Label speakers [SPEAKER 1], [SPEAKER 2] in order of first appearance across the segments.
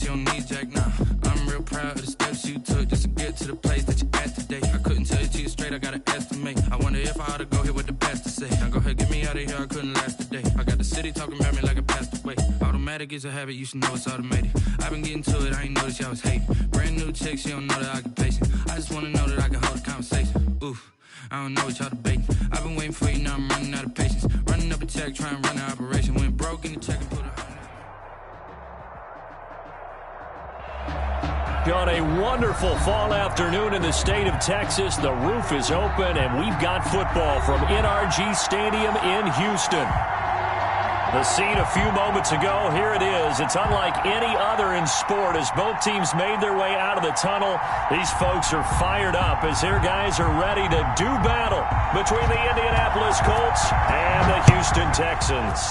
[SPEAKER 1] You don't need Jack now. I'm real proud of the steps you took just to get to the place that you're at today. I couldn't tell you to you straight, I gotta estimate. I wonder if I ought to go here with the best to say. Now go ahead, get me out of here, I couldn't last today. I got the city talking about me like I passed away. Automatic is a habit, you should know it's automated. I've been getting to it, I ain't noticed y'all was hating. Brand new chick, she don't know the occupation. I just wanna know that I can hold a conversation. Oof, I don't know what y'all debating. I've been waiting for you, now I'm running out of patience. Running up a check, trying to run an operation. Went broke in the check and put a...
[SPEAKER 2] On a wonderful fall afternoon in the state of Texas, the roof is open, and we've got football from NRG Stadium in Houston. The scene a few moments ago, here it is. It's unlike any other in sport as both teams made their way out of the tunnel. These folks are fired up as their guys are ready to do battle between the Indianapolis Colts and the Houston Texans.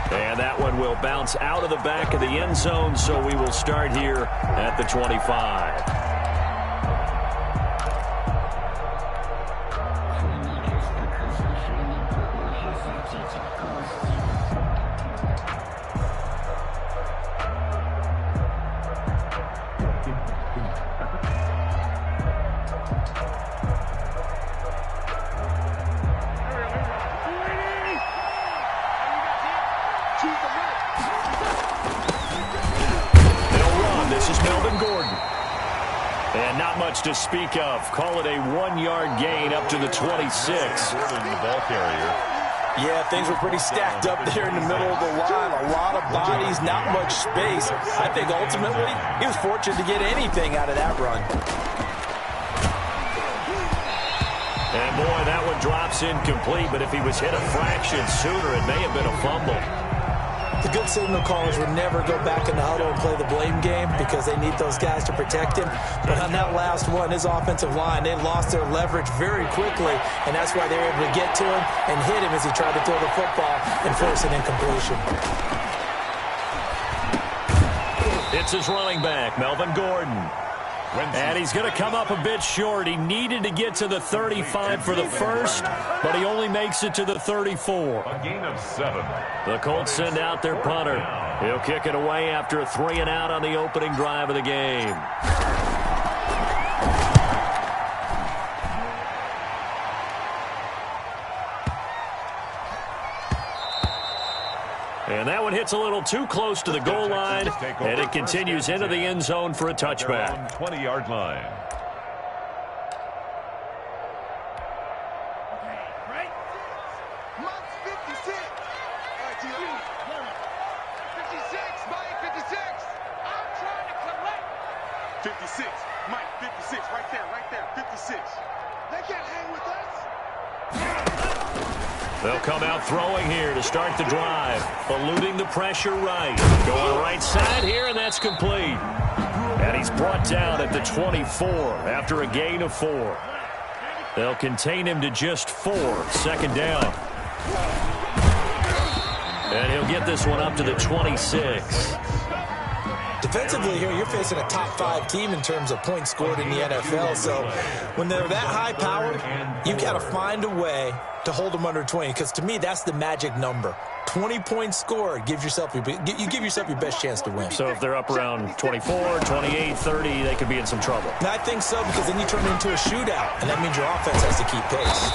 [SPEAKER 2] And that one will bounce out of the back of the end zone, so we will start here at the 25. To speak of. Call it a 1-yard gain up to the 26.
[SPEAKER 3] Yeah, things were pretty stacked up there in the middle of the line. A lot of bodies, not much space. I think ultimately he was fortunate to get anything out of that run.
[SPEAKER 2] And boy, that one drops incomplete, but if he was hit a fraction sooner, it may have been a fumble.
[SPEAKER 3] The good signal callers would never go back in the huddle and play the blame game because they need those guys to protect him. But on that last one, his offensive line, they lost their leverage very quickly, and that's why they were able to get to him and hit him as he tried to throw the football and force an incompletion.
[SPEAKER 2] It's his running back, Melvin Gordon. And he's going to come up a bit short. He needed to get to the 35 for the first, but he only makes it to the 34.
[SPEAKER 4] A gain of 7.
[SPEAKER 2] The Colts send out their punter. He'll kick it away after a 3-and-out on the opening drive of the game. And that one hits a little too close to the goal line, and it continues into the end zone for a touchback.
[SPEAKER 4] 20-yard line.
[SPEAKER 5] Right? Mike's 56. 56, Mike, 56. I'm trying to collect.
[SPEAKER 6] 56, Mike, 56, right there, 56.
[SPEAKER 5] They can't hang with us.
[SPEAKER 2] They'll come out throwing here to start the drive. Eluding the pressure right. Going right side here, and that's complete. And he's brought down at the 24 after a gain of 4. They'll contain him to just 4. Second down. And he'll get this one up to the 26.
[SPEAKER 3] Defensively here, you're facing a top 5 team in terms of points scored in the NFL. So when they're that high powered, you got to find a way to hold them under 20, because to me, that's the magic number. 20 points scored gives yourself you give yourself your best chance to win.
[SPEAKER 2] So if they're up around 24, 28, 30, they could be in some trouble.
[SPEAKER 3] And I think so, because then you turn it into a shootout, and that means your offense has to keep pace.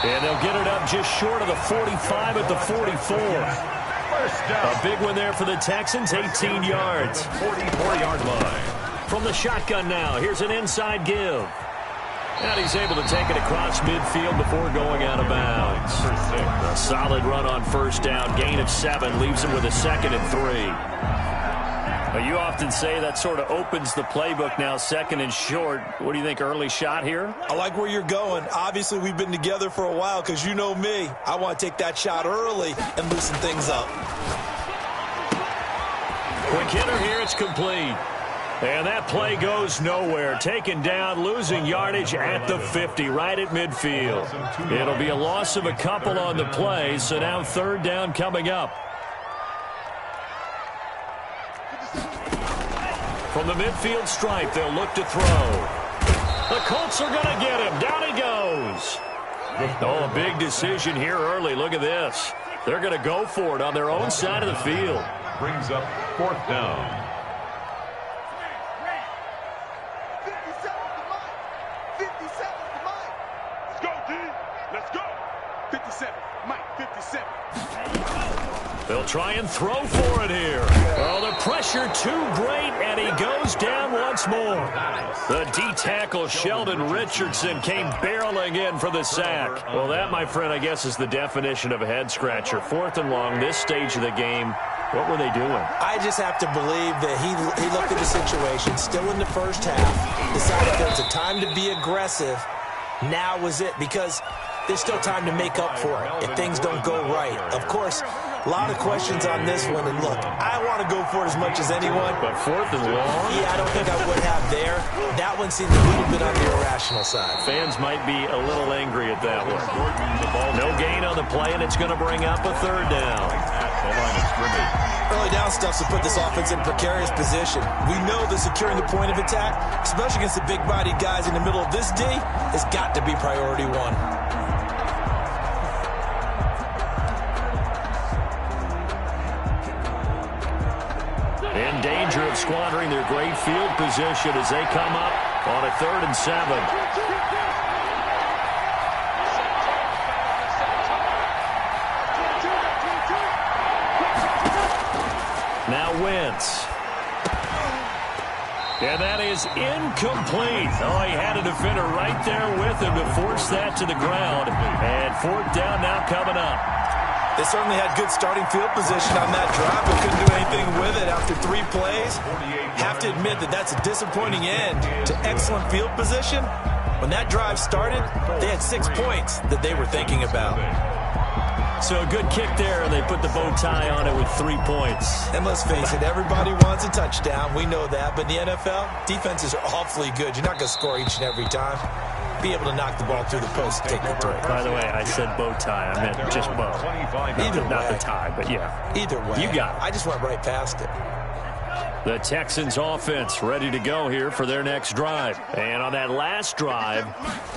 [SPEAKER 2] And they'll get it up just short of the 45 at the 44. A big one there for the Texans, 18 yards.
[SPEAKER 4] 44-yard line.
[SPEAKER 2] From the shotgun now, here's an inside give. And he's able to take it across midfield before going out of bounds. A solid run on first down. Gain of 7 leaves him with a 2nd and 3. You often say that sort of opens the playbook now, 2nd and short. What do you think, early shot here?
[SPEAKER 3] I like where you're going. Obviously, we've been together for a while because you know me. I want to take that shot early and loosen things up.
[SPEAKER 2] Quick hitter here, it's complete. And that play goes nowhere. Taken down, losing yardage at the 50, right at midfield. It'll be a loss of a couple on the play, so now 3rd down coming up. From the midfield stripe, they'll look to throw. The Colts are going to get him. Down he goes. Oh, a big decision here early. Look at this. They're going to go for it on their own side of the field.
[SPEAKER 4] Brings up 4th down.
[SPEAKER 5] 57 to Mike. 57 to Mike.
[SPEAKER 6] Let's go, D. Let's go. 57. Mike, 57.
[SPEAKER 2] They'll try and throw for it here. Oh, the pressure too great, and he goes down once more. The D-tackle Sheldon Richardson came barreling in for the sack. Well, that, my friend, I guess is the definition of a head-scratcher. 4th and long, this stage of the game. What were they doing?
[SPEAKER 3] I just have to believe that he looked at the situation, still in the first half, decided there's a time to be aggressive. Now was it, because there's still time to make up for it if things don't go right. Of course, a lot of questions on this one, and look, I want to go for it as much as anyone.
[SPEAKER 2] But 4th and long?
[SPEAKER 3] Yeah, I don't think I would have there. That one seems a little bit on the irrational side.
[SPEAKER 2] Fans might be a little angry at that one. No gain on the play, and it's going to bring up a 3rd down.
[SPEAKER 3] Early down stuff to put this offense in precarious position. We know that securing the point of attack, especially against the big-bodied guys in the middle of this D, has got to be priority one.
[SPEAKER 2] In danger of squandering their great field position as they come up on a 3rd and 7. Now Wentz. And that is incomplete. Oh, he had a defender right there with him to force that to the ground. And 4th down now coming up.
[SPEAKER 3] They certainly had good starting field position on that drive, but couldn't do anything with it after 3 plays. Have to admit that that's a disappointing end to excellent field position. When that drive started, they had 6 points that they were thinking about.
[SPEAKER 2] So a good kick there, and they put the bow tie on it with 3 points.
[SPEAKER 3] And let's face it, everybody wants a touchdown. We know that. But in the NFL, defenses are awfully good. You're not going to score each and every time. Be able to knock the ball through the post and take the throw.
[SPEAKER 2] By the way, I said bow tie. I meant just bow.
[SPEAKER 3] Either
[SPEAKER 2] Not
[SPEAKER 3] way.
[SPEAKER 2] the tie, but yeah.
[SPEAKER 3] Either way.
[SPEAKER 2] You got it.
[SPEAKER 3] I just went right past it.
[SPEAKER 2] The Texans offense ready to go here for their next drive. And on that last drive,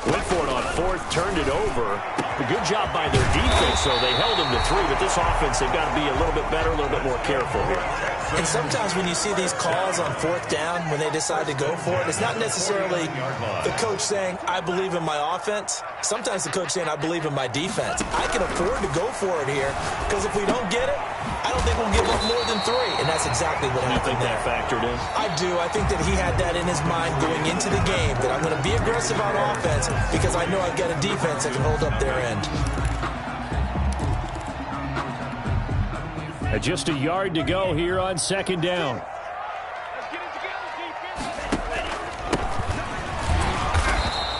[SPEAKER 2] went for it on 4th, turned it over. A good job by their defense, so they held them to 3. But this offense, they've got to be a little bit better, a little bit more careful here.
[SPEAKER 3] And sometimes when you see these calls on 4th down, when they decide to go for it, it's not necessarily the coach saying, I believe in my offense. Sometimes the coach saying, I believe in my defense. I can afford to go for it here, because if we don't get it, I don't think we'll give up more than 3. And that's exactly what happened.
[SPEAKER 2] You think that factored in?
[SPEAKER 3] I do. I think that he had that in his mind going into the game, that I'm going to be aggressive on offense because I know I've got a defense that can hold up their end.
[SPEAKER 2] Just a yard to go here on 2nd down.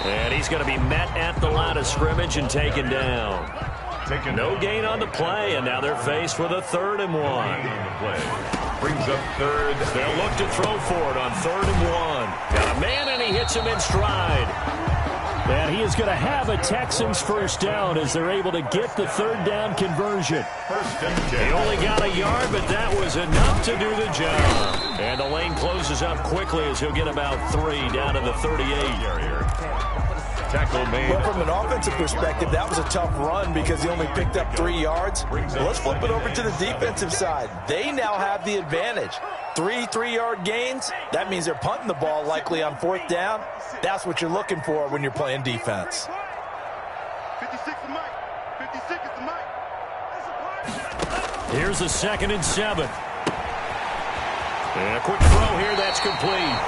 [SPEAKER 2] And he's going to be met at the line of scrimmage and taken down. No gain on the play, and now they're faced with a 3rd and 1.
[SPEAKER 4] Brings up 3rd.
[SPEAKER 2] They'll look to throw for it on 3rd and 1. Got a man, and he hits him in stride. And he is going to have a Texans 1st down as they're able to get the 3rd down conversion. He only got a yard, but that was enough to do the job. And the lane closes up quickly as he'll get about 3 down to the 38.
[SPEAKER 4] Tackle made.
[SPEAKER 3] Well, from an offensive perspective, that was a tough run because he only picked up 3 yards. Well, let's flip it over to the defensive side. They now have the advantage. 3 3-yard gains. That means they're punting the ball likely on 4th down. That's what you're looking for when you're playing defense.
[SPEAKER 6] 56 is Mike. 56 is Mike.
[SPEAKER 2] Here's a 2nd and 7. And a quick throw here. That's complete.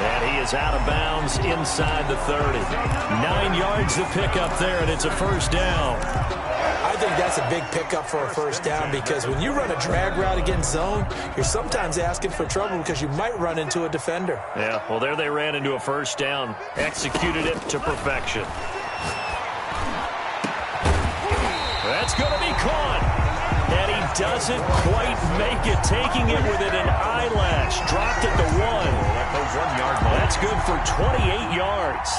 [SPEAKER 2] And he is out of bounds inside the 30. 9 yards to pick up there, and it's a 1st down.
[SPEAKER 3] I think that's a big pickup for a 1st down because when you run a drag route against zone, you're sometimes asking for trouble because you might run into a defender.
[SPEAKER 2] Yeah, well, there they ran into a 1st down. Executed it to perfection. That's going to be caught. And he doesn't quite make it, taking it within an eyelash. Dropped at the 1. That's good for 28 yards.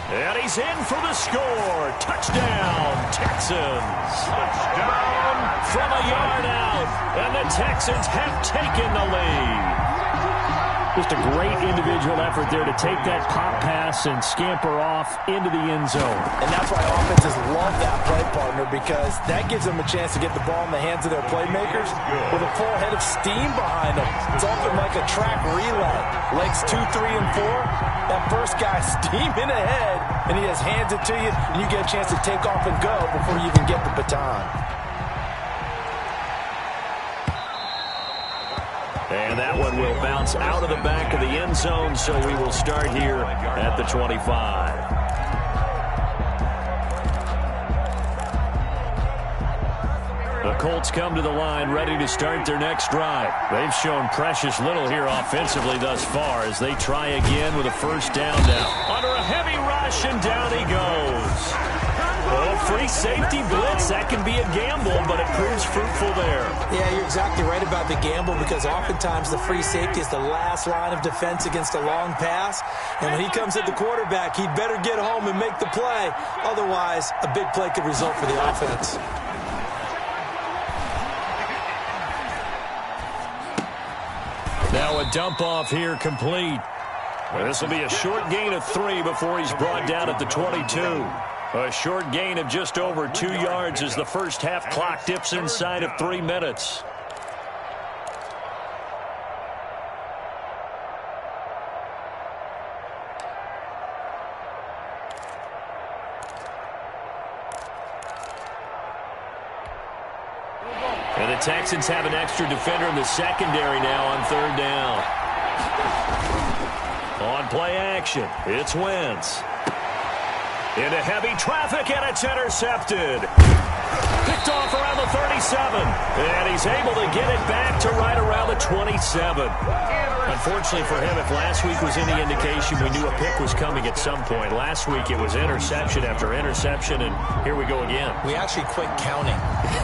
[SPEAKER 2] And he's in for the score. Touchdown, Texans.
[SPEAKER 4] Touchdown.
[SPEAKER 2] From a yard out, and the Texans have taken the lead. Just a great individual effort there to take that pop pass and scamper off into the end zone.
[SPEAKER 3] And that's why offenses love that play, partner, because that gives them a chance to get the ball in the hands of their playmakers with a full head of steam behind them. It's often like a track relay. Legs 2, 3, and 4. That first guy steaming ahead, and he just hands it to you, and you get a chance to take off and go before you even get the baton.
[SPEAKER 2] And that one will bounce out of the back of the end zone, so we will start here at the 25. The Colts come to the line ready to start their next drive. They've shown precious little here offensively thus far as they try again with a first down now. Under a heavy rush, and down he goes. Oh, free safety blitz. That can be a gamble, but it proves fruitful there.
[SPEAKER 3] Yeah, you're exactly right about the gamble because oftentimes the free safety is the last line of defense against a long pass. And when he comes at the quarterback, he'd better get home and make the play. Otherwise, a big play could result for the offense.
[SPEAKER 2] Now a dump off here complete. This will be a short gain of 3 before he's brought down at the 22. A short gain of just over 2 yards as the first half clock dips inside of 3 minutes. And the Texans have an extra defender in the secondary now on third down. On play action, it's Wentz. Into heavy traffic, and it's intercepted. Picked off around the 37. And he's able to get it back to right around the 27. Unfortunately for him, if last week was any indication, we knew a pick was coming at some point. Last week it was interception after interception, and here we go again.
[SPEAKER 3] We actually quit counting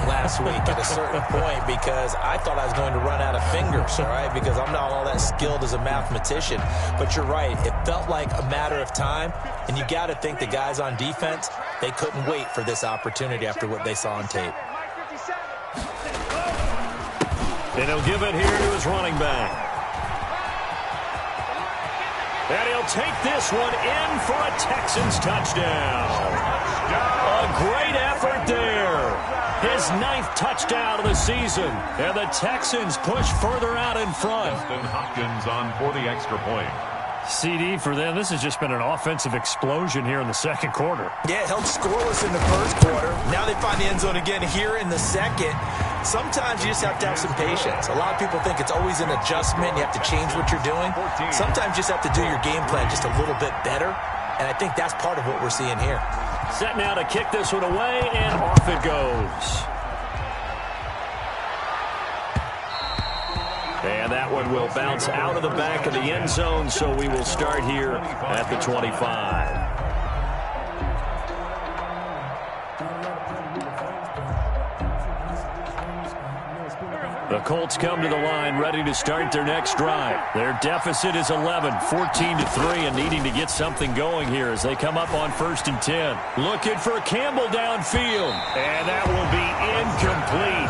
[SPEAKER 3] last week at a certain point because I thought I was going to run out of fingers, all right, because I'm not all that skilled as a mathematician. But you're right. It felt like a matter of time, and you got to think the guys on defense, they couldn't wait for this opportunity after what they saw on tape.
[SPEAKER 2] And he'll give it here to his running back. And he'll take this one in for a Texans touchdown. A great effort there. His 9th touchdown of the season. And the Texans push further out in front.
[SPEAKER 4] Justin Hopkins on for the extra point.
[SPEAKER 2] CD for them. This has just been an offensive explosion here in the second quarter.
[SPEAKER 3] Yeah, it held scoreless in the first quarter. Now they find the end zone again here in the second. Sometimes you just have to have some patience. A lot of people think it's always an adjustment. You have to change what you're doing. Sometimes you just have to do your game plan just a little bit better. And I think that's part of what we're seeing here.
[SPEAKER 2] Set now to kick this one away, and off it goes. And that one will bounce out of the back of the end zone, so we will start here at the 25. The Colts come to the line ready to start their next drive. Their deficit is 11, 14-3, and needing to get something going here as they come up on 1st and 10. Looking for Campbell downfield, and that will be incomplete.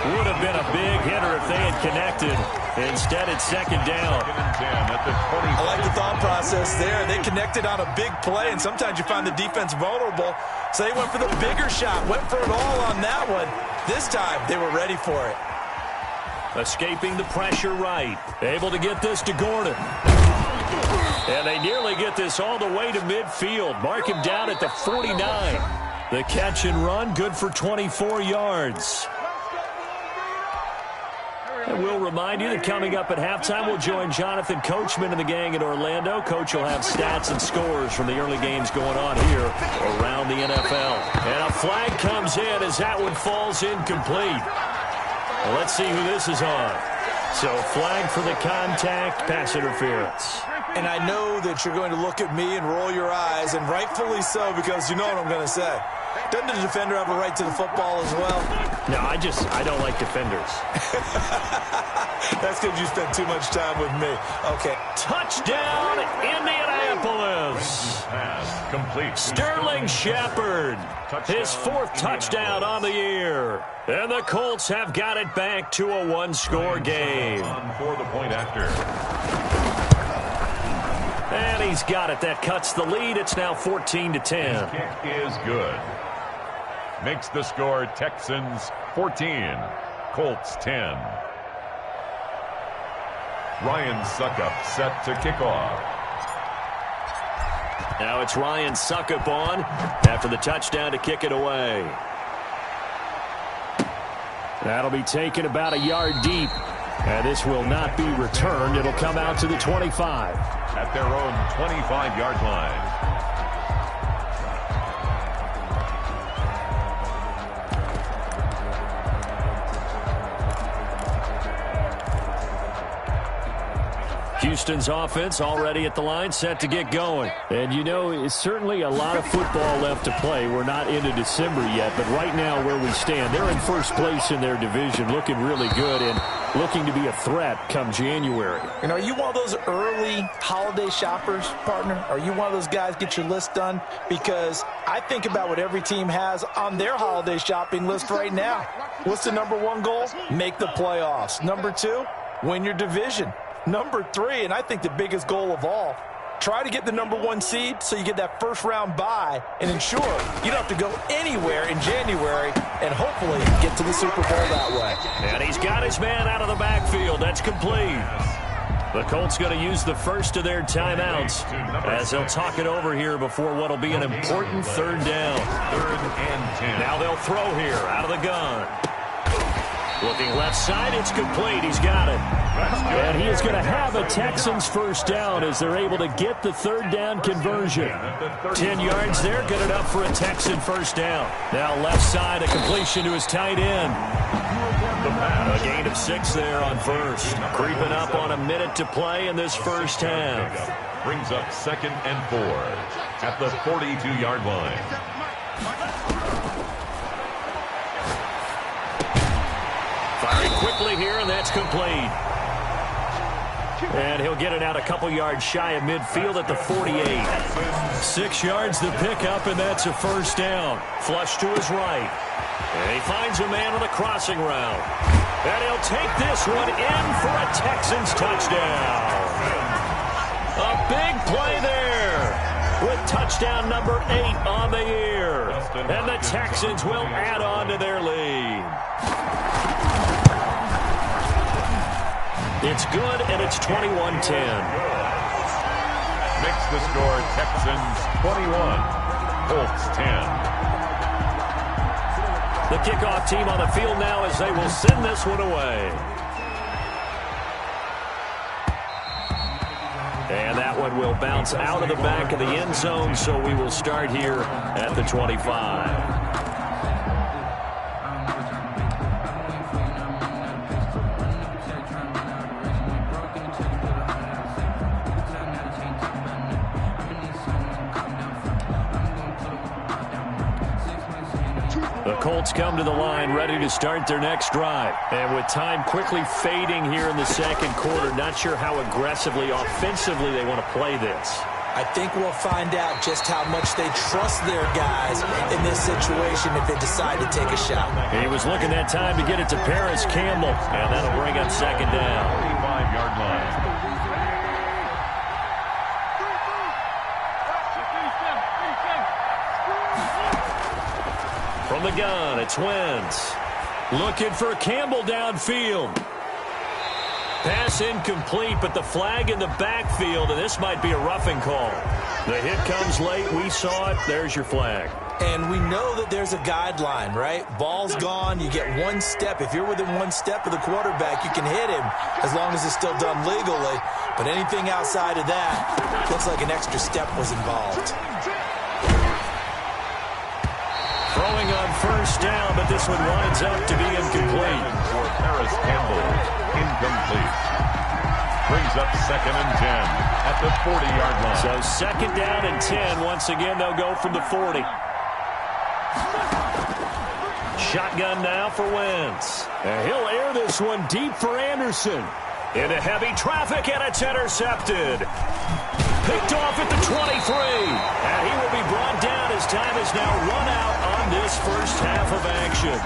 [SPEAKER 2] Would have been a big hitter if they had connected. Instead, it's second down.
[SPEAKER 3] I like the thought process there. They connected on a big play, and sometimes you find the defense vulnerable. So they went for the bigger shot, went for it all on that one. This time, they were ready for it.
[SPEAKER 2] Escaping the pressure right. Able to get this to Gordon. And they nearly get this all the way to midfield. Mark him down at the 49. The catch and run, good for 24 yards. And we'll remind you that coming up at halftime, we'll join Jonathan Coachman and the gang in Orlando. Coach will have stats and scores from the early games going on here around the NFL. And a flag comes in as that one falls incomplete. Well, let's see who this is on. So flag for the contact, pass interference.
[SPEAKER 3] And I know that you're going to look at me and roll your eyes, and rightfully so, because you know what I'm going to say. Doesn't the defender have a right to the football as well?
[SPEAKER 2] No, I don't like defenders.
[SPEAKER 3] That's because you spend too much time with me. Okay.
[SPEAKER 2] Touchdown, Indianapolis.
[SPEAKER 4] complete.
[SPEAKER 2] Sterling Shepard, his 4th touchdown on the year. And the Colts have got it back to a 1-score game.
[SPEAKER 4] For the point after.
[SPEAKER 2] And he's got it. That cuts the lead. It's now 14-10.
[SPEAKER 4] Kick is good. Makes the score Texans 14, Colts 10. Ryan Suckup set to kick off.
[SPEAKER 2] Now it's Ryan Suckup on after the touchdown to kick it away. That'll be taken about a yard deep. And this will not be returned. It'll come out to the 25.
[SPEAKER 4] At their own 25-yard line.
[SPEAKER 2] Houston's offense already at the line, set to get going. And, you know, it's certainly a lot of football left to play. We're not into December yet, but right now where we stand, they're in first place in their division, looking really good and looking to be a threat come January.
[SPEAKER 3] And are you one of those early holiday shoppers, partner? Are you one of those guys get your list done? Because I think about what every team has on their holiday shopping list right now. What's the number 1 goal? Make the playoffs. Number 2, win your division. Number 3, and I think the biggest goal of all, try to get the number 1 seed so you get that first-round bye and ensure you don't have to go anywhere in January and hopefully get to the Super Bowl that way.
[SPEAKER 2] And he's got his man out of the backfield. That's complete. The Colts going to use the first of their timeouts as they'll talk it over here before what will be an important 3rd down.
[SPEAKER 4] 3rd and 10.
[SPEAKER 2] Now they'll throw here out of the gun. Looking left side, it's complete. He's got it. And he is going to have a Texans first down as they're able to get the 3rd down conversion. 10 yards there, good enough for a Texan first down. Now left side, a completion to his tight end. A gain of 6 there on first. Creeping up on a minute to play in this first half.
[SPEAKER 4] Brings up 2nd and 4 at the 42-yard line.
[SPEAKER 2] Firing quickly here, and that's complete. And he'll get it out a couple yards shy of midfield at the 48. 6 yards the pickup, and that's a first down. Flush to his right. And he finds a man on the crossing route. And he'll take this one in for a Texans touchdown. A big play there with touchdown number 8 on the year. And the Texans will add on to their lead. It's good, and it's 21-10.
[SPEAKER 4] Makes the score Texans 21, Colts 10.
[SPEAKER 2] The kickoff team on the field now as they will send this one away. And that one will bounce out of the back of the end zone, so we will start here at the 25. The Colts come to the line ready to start their next drive. And with time quickly fading here in the second quarter, not sure how aggressively, offensively they want to play this.
[SPEAKER 3] I think we'll find out just how much they trust their guys in this situation if they decide to take a shot.
[SPEAKER 2] He was looking that time to get it to Paris Campbell, and that'll bring up 2nd down.
[SPEAKER 4] 45-yard line.
[SPEAKER 2] From the gun, it's Wentz. Looking for Campbell downfield. Pass incomplete, but the flag in the backfield, and this might be a roughing call. The hit comes late. We saw it. There's your flag.
[SPEAKER 3] And we know that there's a guideline, right? Ball's gone. You get 1 step. If you're within 1 step of the quarterback, you can hit him as long as it's still done legally. But anything outside of that, looks like an extra step was involved.
[SPEAKER 2] Throwing on first down, but this one winds up to be incomplete.
[SPEAKER 4] For Paris Campbell, incomplete. Brings up 2nd and 10 at the 40-yard line.
[SPEAKER 2] So 2nd down and 10. Once again, they'll go from the 40. Shotgun now for Wentz. And he'll air this one deep for Anderson. Into heavy traffic, and it's intercepted. Picked off at the 23. And he will be first half of action.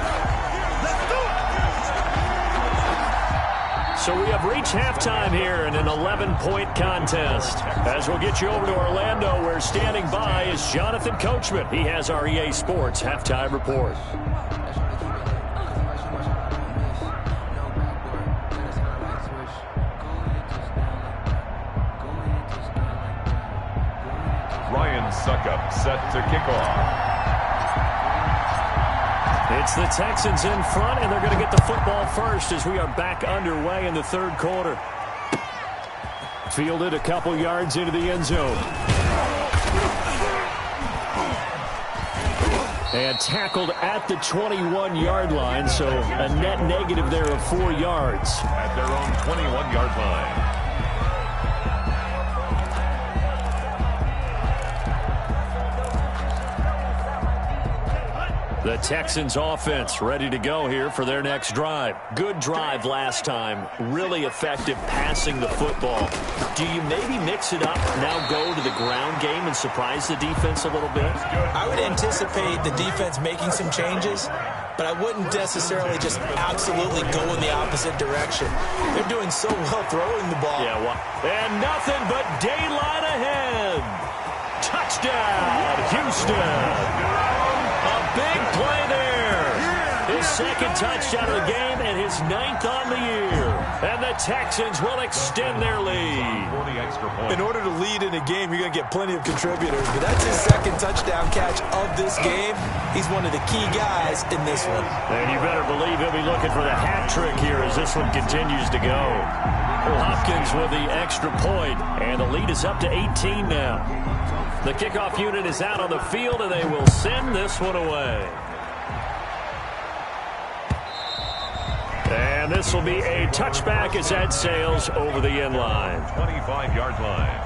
[SPEAKER 2] So we have reached halftime here in an 11-point contest. As we'll get you over to Orlando, where standing by is Jonathan Coachman. He has our EA Sports halftime report.
[SPEAKER 4] Ryan Suckup set to kick off.
[SPEAKER 2] It's the Texans in front, and they're going to get the football first as we are back underway in the third quarter. Fielded a couple yards into the end zone. And tackled at the 21-yard line, so a net negative there of 4 yards.
[SPEAKER 4] At their own 21-yard line.
[SPEAKER 2] The Texans offense ready to go here for their next drive. Good drive last time. Really effective passing the football. Do you maybe mix it up, now go to the ground game and surprise the defense a little bit?
[SPEAKER 3] I would anticipate the defense making some changes, but I wouldn't necessarily just absolutely go in the opposite direction. They're doing so well throwing the ball.
[SPEAKER 2] Yeah, well, and nothing but daylight ahead. Touchdown, Houston. A big play there. His second touchdown of the game and his 9th on the year. And the Texans will extend their lead.
[SPEAKER 3] In order to lead in a game, you're going to get plenty of contributors, but that's his second touchdown catch of this game. He's one of the key guys in this one.
[SPEAKER 2] And you better believe he'll be looking for the hat trick here as this one continues to go. Hopkins with the extra point, and the lead is up to 18 now. The kickoff unit is out on the field, and they will send this one away. And this will be a touchback as that sails over the end line.
[SPEAKER 4] 25-yard line.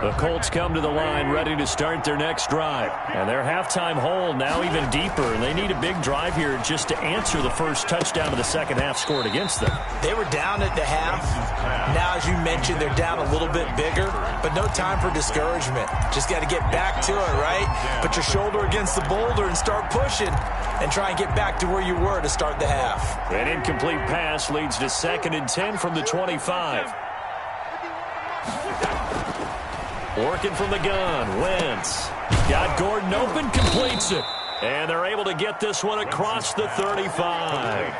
[SPEAKER 2] The Colts come to the line ready to start their next drive. And their halftime hole now even deeper. And they need a big drive here just to answer the first touchdown of the second half scored against them.
[SPEAKER 3] They were down at the half. Now, as you mentioned, they're down a little bit bigger, but no time for discouragement. Just got to get back to it, right? Put your shoulder against the boulder and start pushing and try and get back to where you were to start the half.
[SPEAKER 2] An incomplete pass leads to 2nd and 10 from the 25. Working from the gun, Wentz. Got Gordon open, completes it. And they're able to get this one across the 35.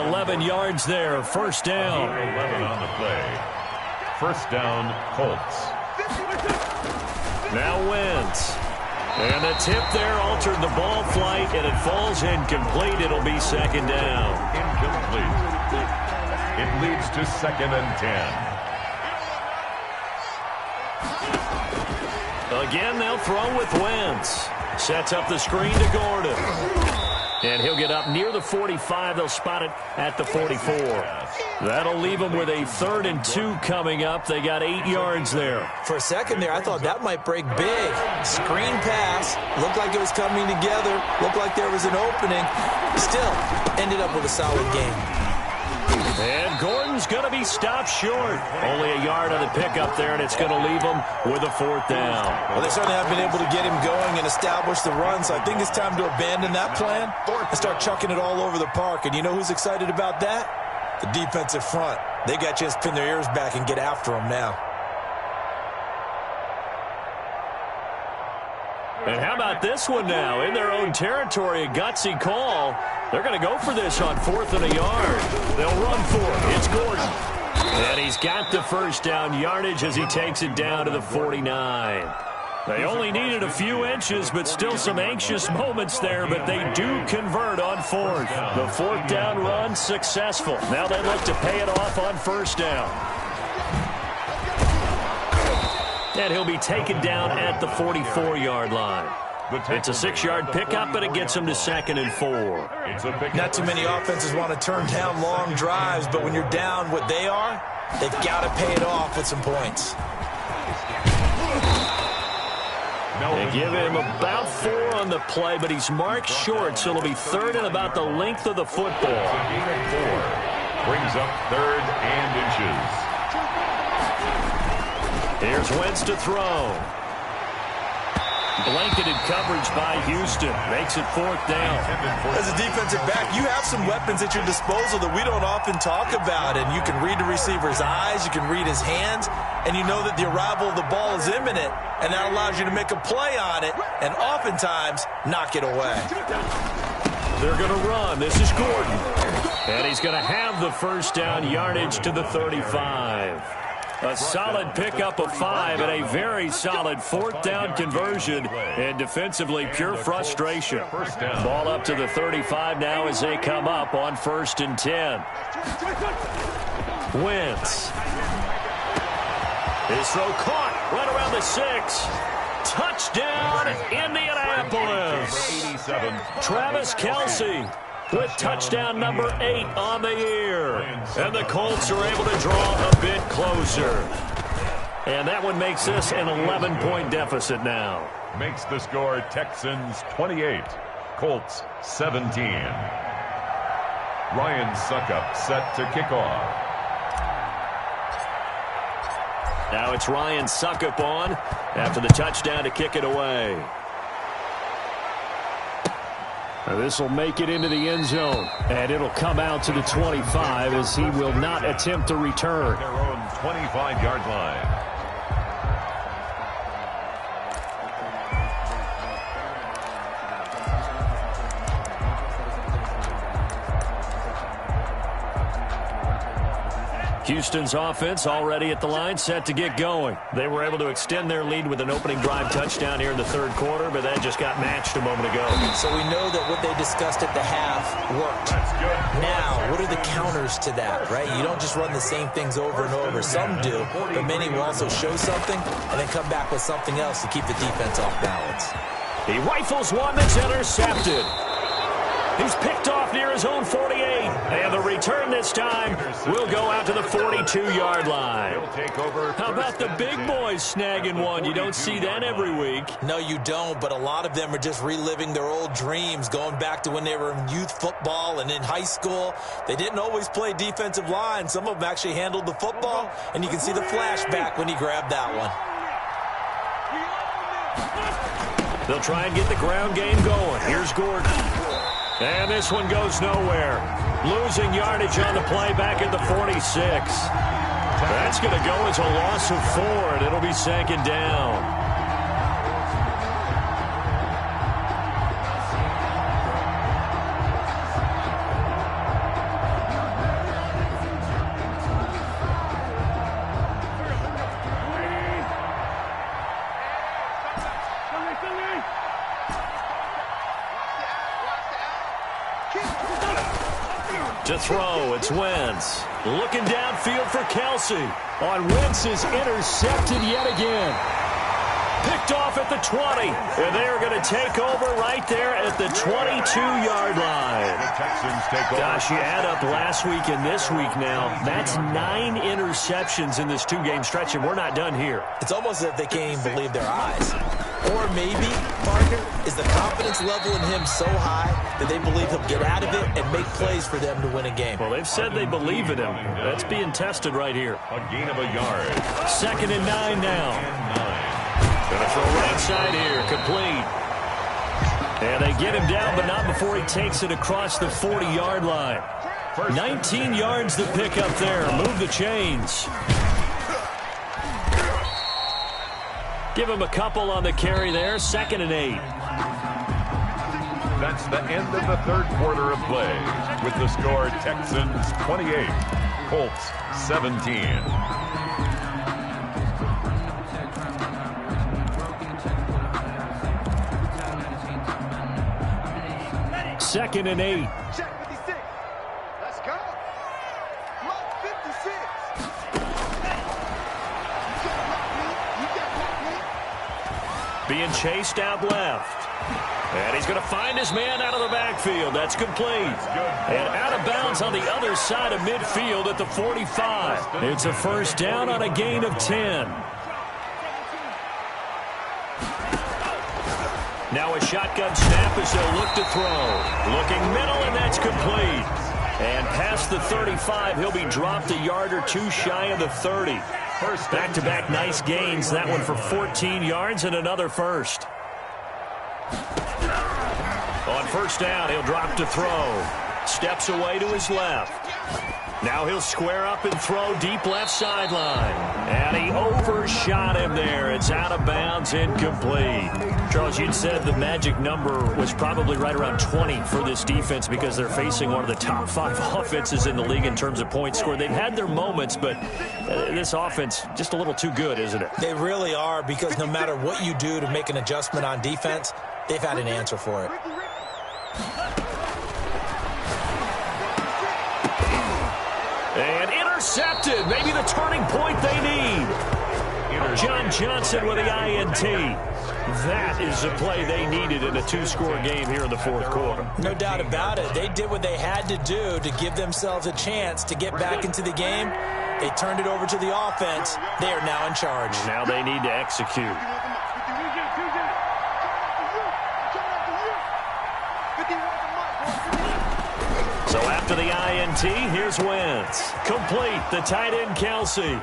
[SPEAKER 2] 11 yards there, first down.
[SPEAKER 4] 11 on the play. First down, Colts.
[SPEAKER 2] Now Wentz. And the tip there altered the ball flight, and it falls incomplete. It'll be 2nd down.
[SPEAKER 4] Incomplete. It leads to 2nd and 10.
[SPEAKER 2] Again, they'll throw with Wentz. Sets up the screen to Gordon. And he'll get up near the 45. They'll spot it at the 44. That'll leave them with a 3rd and 2 coming up. They got 8 yards there.
[SPEAKER 3] For a second there, I thought that might break big. Screen pass. Looked like it was coming together. Looked like there was an opening. Still, ended up with a solid game.
[SPEAKER 2] And Gordon's going to be stopped short. Only a yard on the pickup there, and it's going to leave him with a 4th down.
[SPEAKER 3] Well, they certainly have been able to get him going and establish the run, so I think it's time to abandon that plan and start chucking it all over the park. And you know who's excited about that? The defensive front. They got a chance to pin their ears back and get after him now.
[SPEAKER 2] And how about this one now? In their own territory, a gutsy call. They're going to go for this on 4th and a yard. They'll run for it. It's Gordon. And he's got the first down yardage as he takes it down to the 49. They only needed a few inches, but still some anxious moments there, but they do convert on 4th. The 4th down run successful. Now they look to pay it off on 1st down. And he'll be taken down at the 44-yard line. It's a 6-yard pickup, but it gets him to 2nd and 4.
[SPEAKER 3] Not too many offenses want to turn down long drives, but when you're down what they are, They've got to pay it off with some points.
[SPEAKER 2] They give him about 4 on the play, but he's marked short, so it'll be 3rd and about the length of the football.
[SPEAKER 4] Gain of 4. Brings up 3rd and inches.
[SPEAKER 2] Here's Wentz to throw. Blanketed coverage by Houston. Makes it 4th down.
[SPEAKER 3] As a defensive back, you have some weapons at your disposal that we don't often talk about. And you can read the receiver's eyes, you can read his hands, and you know that the arrival of the ball is imminent, and that allows you to make a play on it and oftentimes knock it away.
[SPEAKER 2] They're going to run. This is Gordon. And he's going to have the first down, yardage to the 35. A solid pickup of 5 and a very solid 4th down conversion. And defensively, pure frustration. Ball up to the 35 now as they come up on 1st and 10. Wentz. His throw caught right around the 6. Touchdown, Indianapolis.
[SPEAKER 4] 87.
[SPEAKER 2] Travis Kelce with touchdown number 8 on the year. And the Colts are able to draw a bit closer. And that one makes this an 11-point deficit now.
[SPEAKER 4] Makes the score Texans 28, Colts 17. Ryan Suckup set to kick off.
[SPEAKER 2] Now it's Ryan Suckup on after the touchdown to kick it away. This will make it into the end zone, and it'll come out to the 25 as he will not attempt to return.
[SPEAKER 4] Their own 25-yard line.
[SPEAKER 2] Houston's offense already at the line, set to get going. They were able to extend their lead with an opening drive touchdown here in the 3rd quarter, but that just got matched a moment ago.
[SPEAKER 3] So we know that what they discussed at the half worked. Now, what are the counters to that, right? You don't just run the same things over and over. Some do, but many will also show something and then come back with something else to keep the defense off balance.
[SPEAKER 2] He rifles one that's intercepted. He's picked off near his own 48. And the return this time will go out to the 42-yard line. How about the big boys snagging one? You don't see that every week.
[SPEAKER 3] No, you don't, but a lot of them are just reliving their old dreams, going back to when they were in youth football and in high school. They didn't always play defensive line. Some of them actually handled the football, and you can see the flashback when he grabbed that one.
[SPEAKER 2] They'll try and get the ground game going. Here's Gordon. And this one goes nowhere. Losing yardage on the play back at the 46. That's going to go as a loss of 4, and it'll be 2nd down. To throw, it's Wentz. Looking downfield for Kelce. On Wentz's intercepted yet again. Picked off at the 20. And they are going to take over right there at the 22-yard line.
[SPEAKER 4] The Texans take over.
[SPEAKER 2] Gosh, you add up last week and this week now. That's 9 interceptions in this 2-game stretch, and we're not done here.
[SPEAKER 3] It's almost as if they can't even believe their eyes. Or maybe, Parker, is the confidence level in him so high that they believe he'll get out of it and make plays for them to win a game.
[SPEAKER 2] Well, they've said they believe in him. That's being tested right here.
[SPEAKER 4] A gain of a yard.
[SPEAKER 2] 2nd and 9 now. Gonna throw right side here, complete. And they get him down, but not before he takes it across the 40-yard line. 19 yards to pick up there. Move the chains. Give him a couple on the carry there. 2nd and 8.
[SPEAKER 4] That's the end of the 3rd quarter of play. With the score, Texans 28, Colts 17.
[SPEAKER 2] Second and 8.
[SPEAKER 5] Check 56. Let's go. Mark 56.
[SPEAKER 2] Being chased out left. And he's going to find his man out of the backfield. That's complete. And out of bounds on the other side of midfield at the 45. It's a first down on a gain of 10. Now a shotgun snap as they'll look to throw. Looking middle, and that's complete. And past the 35, he'll be dropped a yard or two shy of the 30. Back-to-back nice gains. That one for 14 yards and another first. On first down, he'll drop to throw. Steps away to his left. Now he'll square up and throw deep left sideline. And he overshot him there. It's out of bounds, incomplete. Charles, you'd said the magic number was probably right around 20 for this defense because they're facing one of the top 5 offenses in the league in terms of points scored. They've had their moments, but this offense just a little too good, isn't it?
[SPEAKER 3] They really are, because no matter what you do to make an adjustment on defense, they've had an answer for it.
[SPEAKER 2] And intercepted. Maybe the turning point they need. John Johnson with the INT. That is the play they needed in a 2-score game here in the fourth quarter.
[SPEAKER 3] No doubt about it. They did what they had to do to give themselves a chance to get back into the game. They turned it over to the offense. They are now in charge.
[SPEAKER 2] Now they need to execute. So after the INT, here's Wentz. Complete, the tight end Kelsey.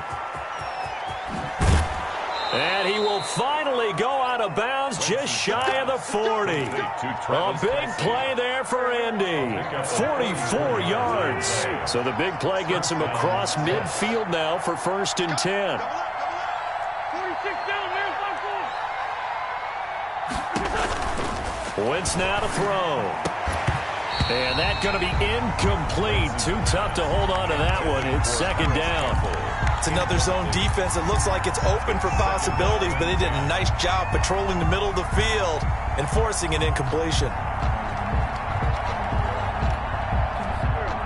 [SPEAKER 2] And he will finally go out of bounds just shy of the 40. A big play there for Indy. 44 yards. So the big play gets him across midfield now for 1st and 10. Wentz now to throw. And that's going to be incomplete. Too tough to hold on to that one. It's 2nd down.
[SPEAKER 3] It's another zone defense. It looks like it's open for possibilities, but they did a nice job patrolling the middle of the field and forcing an incompletion.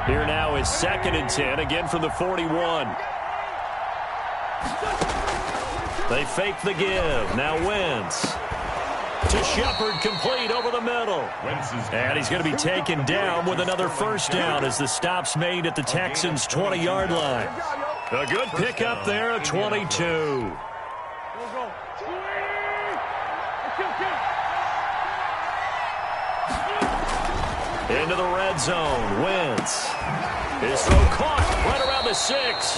[SPEAKER 2] Here now is 2nd and 10, again from the 41. They fake the give. Now Wentz. To Shepard, complete over the middle. And he's going to be taken down with another first down as the stop's made at the Texans' 20-yard line. A good pickup there at 22. Into the red zone. Wentz is so caught right around the 6.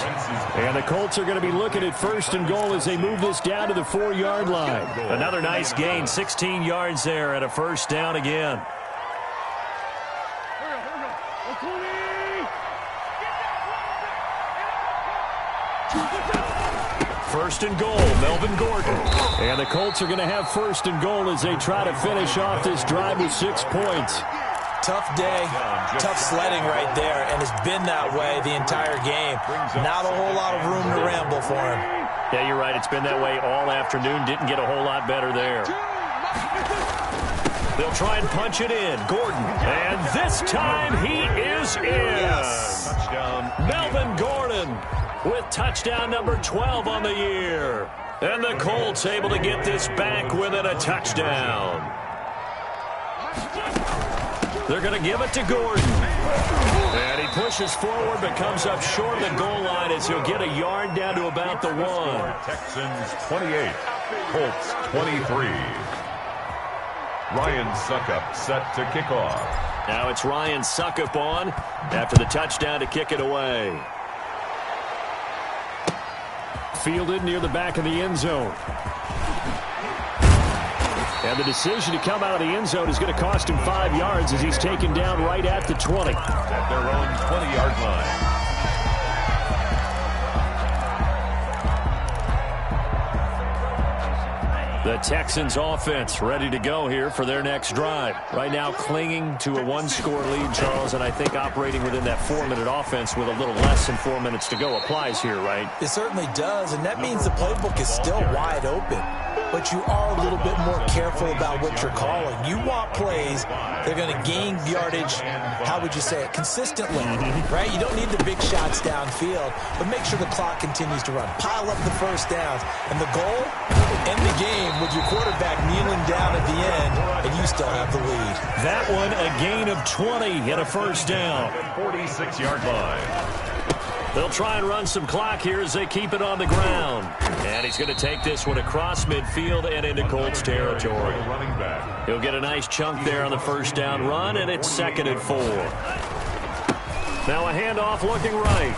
[SPEAKER 2] And the Colts are going to be looking at 1st and goal as they move this down to the 4-yard line. Another nice gain, 16 yards there and a first down again. First and goal, Melvin Gordon. And the Colts are going to have 1st and goal as they try to finish off this drive with 6 points.
[SPEAKER 3] Tough day, tough sledding right there, and it's been that way the entire game. Not a whole lot of room to ramble for him.
[SPEAKER 2] Yeah, you're right. It's been that way all afternoon. Didn't get a whole lot better there. They'll try and punch it in. Gordon. And this time he is in.
[SPEAKER 3] Yes.
[SPEAKER 2] Touchdown. Melvin Gordon with touchdown number 12 on the year. And the Colts able to get this back within a touchdown. They're going to give it to Gordon. And he pushes forward but comes up short of the goal line as he'll get a yard down to about the 1.
[SPEAKER 4] Texans 28, Colts 23. Ryan Suckup set to kick off.
[SPEAKER 2] Now it's Ryan Suckup on after the touchdown to kick it away. Fielded near the back of the end zone. And the decision to come out of the end zone is going to cost him 5 yards as he's taken down right at the 20.
[SPEAKER 4] At their own 20-yard line.
[SPEAKER 2] The Texans offense ready to go here for their next drive. Right now clinging to a 1-score lead, Charles, and I think operating within that 4-minute offense with a little less than 4 minutes to go applies here, right?
[SPEAKER 3] It certainly does, and that means the playbook is still wide open. but you are a little bit more careful about what you're calling. You want plays that are going to gain yardage, how would you say it, consistently, right? You don't need the big shots downfield, but make sure the clock continues to run. Pile up the first downs. And the goal, end the game with your quarterback kneeling down at the end, and you still have the lead.
[SPEAKER 2] That one, a gain of 20 and a first down.
[SPEAKER 4] 46-yard line.
[SPEAKER 2] They'll try and run some clock here as they keep it on the ground. And he's going to take this one across midfield and into Colts territory. He'll get a nice chunk there on the first down run, and it's 2nd and 4. Now a handoff looking right.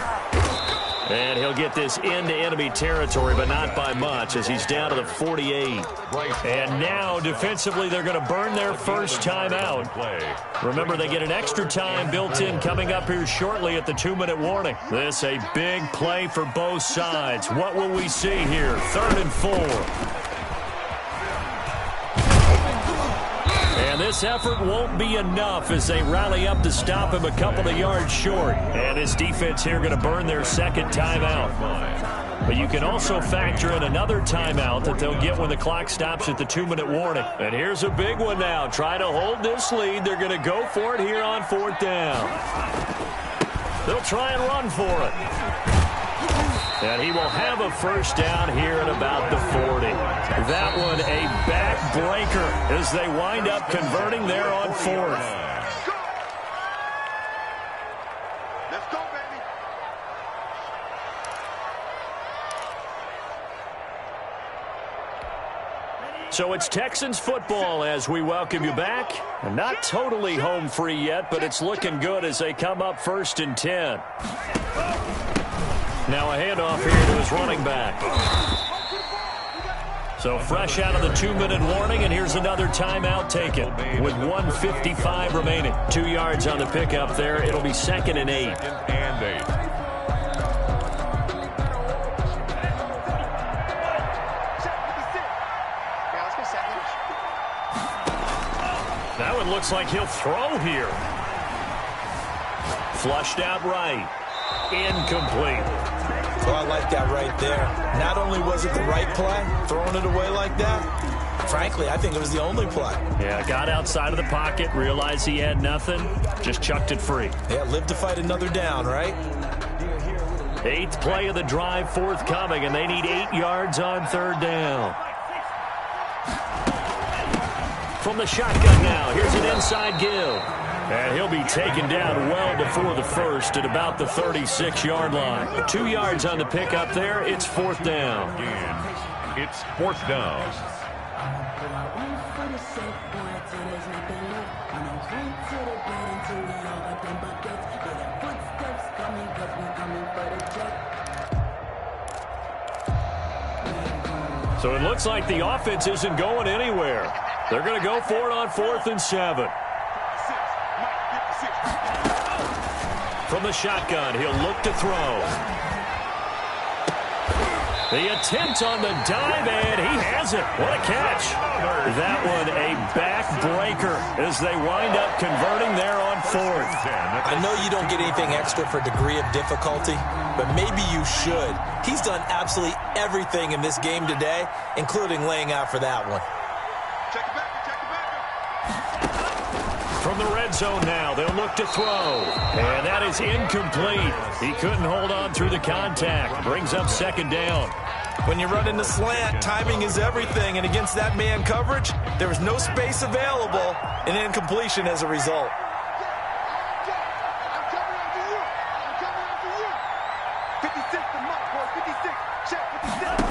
[SPEAKER 2] And he'll get this into enemy territory, but not by much, as he's down to the 48. And now, defensively, they're going to burn their first timeout. Remember, they get an extra time built in coming up here shortly at the 2-minute warning. This a big play for both sides. What will we see here? 3rd and 4. And this effort won't be enough as they rally up to stop him a couple of yards short. And his defense here going to burn their second timeout. But you can also factor in another timeout that they'll get when the clock stops at the 2-minute warning. And here's a big one now. Trying to hold this lead. They're going to go for it here on 4th down. They'll try and run for it. And he will have a first down here at about the 40. That one a backbreaker as they wind up converting there on 4th.
[SPEAKER 6] Let's go, baby.
[SPEAKER 2] So it's Texans football as we welcome you back. Not totally home free yet, but it's looking good as they come up 1st and 10. Now a handoff here to his running back. So fresh out of the 2-minute warning, and here's another timeout taken with 1:55 remaining. 2 yards on the pickup there. It'll be 2nd and 8. That one looks like he'll throw here. Flushed out right. Incomplete.
[SPEAKER 3] Well, I like that right there. Not only was it the right play, throwing it away like that, frankly, I think it was the only play.
[SPEAKER 2] Yeah, got outside of the pocket, realized he had nothing, just chucked it free.
[SPEAKER 3] Yeah, live to fight another down, right?
[SPEAKER 2] 8th play of the drive forthcoming, and they need 8 yards on 3rd down. From the shotgun now, here's an inside give. And he'll be taken down well before the first at about the 36-yard line. 2 yards on the pickup there. It's 4th down.
[SPEAKER 4] It's 4th down.
[SPEAKER 2] So it looks like the offense isn't going anywhere. They're going to go for it on 4th and 7. From the shotgun, he'll look to throw. The attempt on the dive, and he has it. What a catch. That one a backbreaker as they wind up converting there on 4th.
[SPEAKER 3] I know you don't get anything extra for degree of difficulty, but maybe you should. He's done absolutely everything in this game today, including laying out for that one.
[SPEAKER 6] Check it back.
[SPEAKER 2] From the red zone now, they'll look to throw. And that is incomplete. He couldn't hold on through the contact. Brings up 2nd down.
[SPEAKER 3] When you run in the slant, timing is everything. And against that man coverage, there was no space available, and incompletion as a result.
[SPEAKER 6] I'm coming after you. I'm coming after you. 56 the mark, boy. 56. Check 56.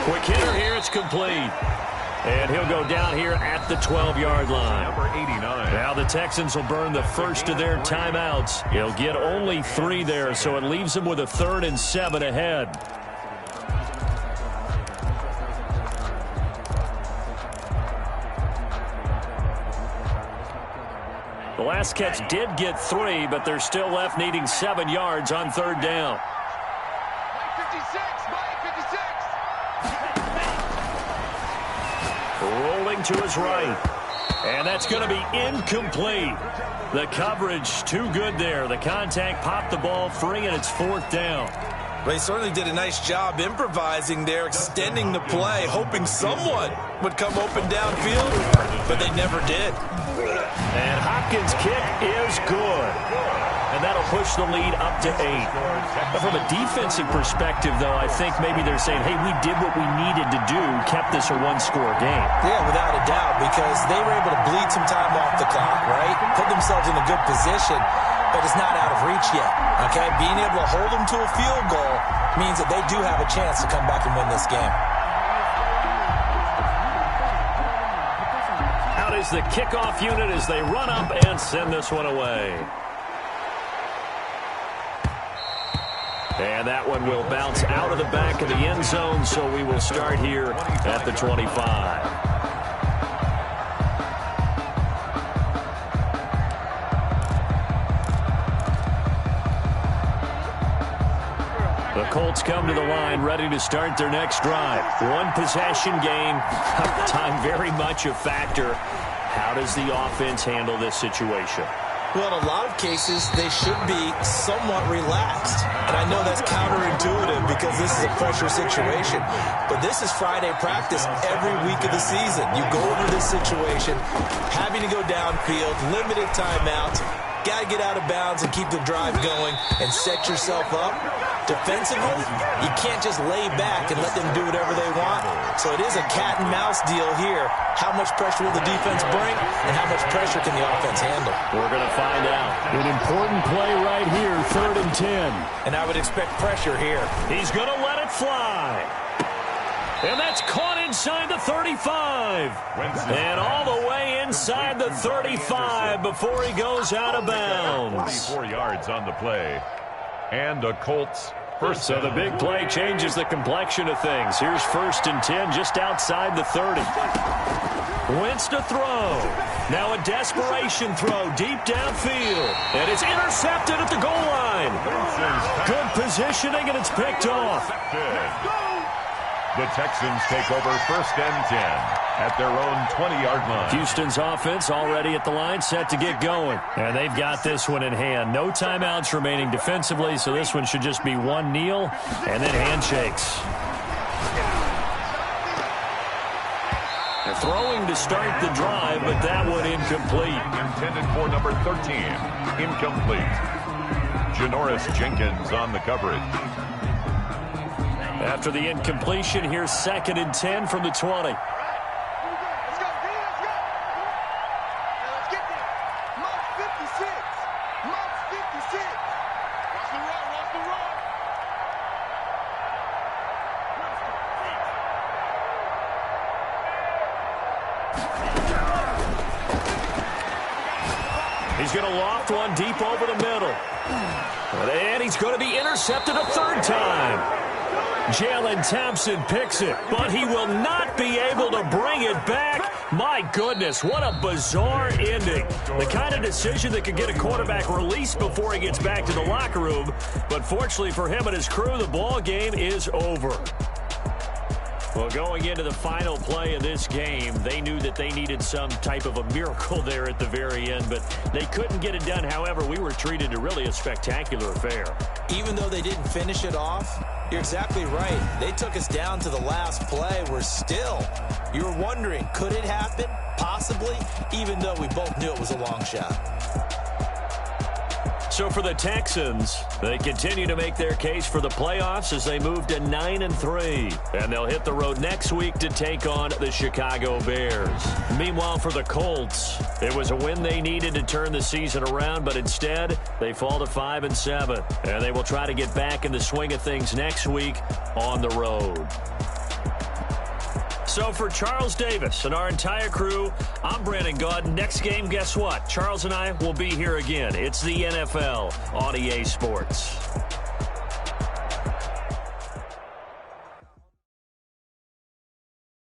[SPEAKER 2] Quick hitter here. It's complete. And he'll go down here at the 12-yard line.
[SPEAKER 4] Number 89.
[SPEAKER 2] Now the Texans will burn the first of their timeouts. He'll get only 3 there, so it leaves him with a 3rd and 7 ahead. The last catch did get 3, but they're still left needing 7 yards on 3rd down.
[SPEAKER 5] Mike 56, Mike 56.
[SPEAKER 2] Rolling to his right. And that's going to be incomplete. The coverage too good there. The contact popped the ball free, and it's 4th down.
[SPEAKER 3] They certainly did a nice job improvising there, extending the play, hoping someone would come open downfield, but they never did.
[SPEAKER 2] And Hopkins' kick is good. And that'll push the lead up to 8. But from a defensive perspective, though, I think maybe they're saying, hey, we did what we needed to do, kept this a one-score game.
[SPEAKER 3] Yeah, without a doubt, because they were able to bleed some time off the clock, right? Put themselves in a good position, but it's not out of reach yet, okay? Being able to hold them to a field goal means that they do have a chance to come back and win this game.
[SPEAKER 2] Out is the kickoff unit as they run up and send this one away. And that one will bounce out of the back of the end zone, so we will start here at the 25. The Colts come to the line, ready to start their next drive. One possession game, time very much a factor. How does the offense handle this situation?
[SPEAKER 3] Well, in a lot of cases, they should be somewhat relaxed. And I know that's counterintuitive because this is a pressure situation. But this is Friday practice every week of the season. You go over this situation, having to go downfield, limited timeouts, got to get out of bounds and keep the drive going and set yourself up. Defensively, you can't just lay back and let them do whatever they want. So it is a cat and mouse deal here. How much pressure will the defense bring and how much pressure can the offense handle?
[SPEAKER 2] We're going to find out.
[SPEAKER 7] An important play right here, 3rd and 10.
[SPEAKER 3] And I would expect pressure here.
[SPEAKER 2] He's going to let it fly. And that's caught inside the 35. And all the way inside the 35 before he goes out of bounds.
[SPEAKER 4] 24 yards on the play. And a Colts first.
[SPEAKER 2] So the big play changes the complexion of things. Here's 1st and 10 just outside the 30. Wentz to throw. Now a desperation throw deep downfield. And it's intercepted at the goal line. Good positioning, and it's picked off.
[SPEAKER 4] The Texans take over 1st and 10 at their own 20-yard line.
[SPEAKER 2] Houston's offense already at the line, set to get going. And they've got this one in hand. No timeouts remaining defensively, so this one should just be one kneel and then handshakes. They're throwing to start the drive, but that one incomplete.
[SPEAKER 4] Intended for number 13, incomplete. Janoris Jenkins on the coverage.
[SPEAKER 2] After the incompletion, here's 2nd and 10 from the 20.
[SPEAKER 5] Let's go, D, let's go. Now let's get there. Mark 56. Mark 56. Watch the run, watch the run.
[SPEAKER 2] He's going to loft one deep over the middle. And he's going to be intercepted a 3rd time. Jalen Thompson picks it, but he will not be able to bring it back. My goodness, what a bizarre ending. The kind of decision that could get a quarterback released before he gets back to the locker room. But fortunately for him and his crew, the ball game is over. Well, going into the final play of this game, they knew that they needed some type of a miracle there at the very end, but they couldn't get it done. However, we were treated to really a spectacular affair.
[SPEAKER 3] Even though they didn't finish it off, you're exactly right. They took us down to the last play. We're still, you were wondering, could it happen? Possibly, even though we both knew it was a long shot.
[SPEAKER 2] So for the Texans, they continue to make their case for the playoffs as they move to 9-3. And they'll hit the road next week to take on the Chicago Bears. Meanwhile, for the Colts, it was a win they needed to turn the season around, but instead, they fall to 5-7. And they will try to get back in the swing of things next week on the road. So for Charles Davis and our entire crew, I'm Brandon Gaudin. Next game, guess what? Charles and I will be here again. It's the NFL on EA Sports.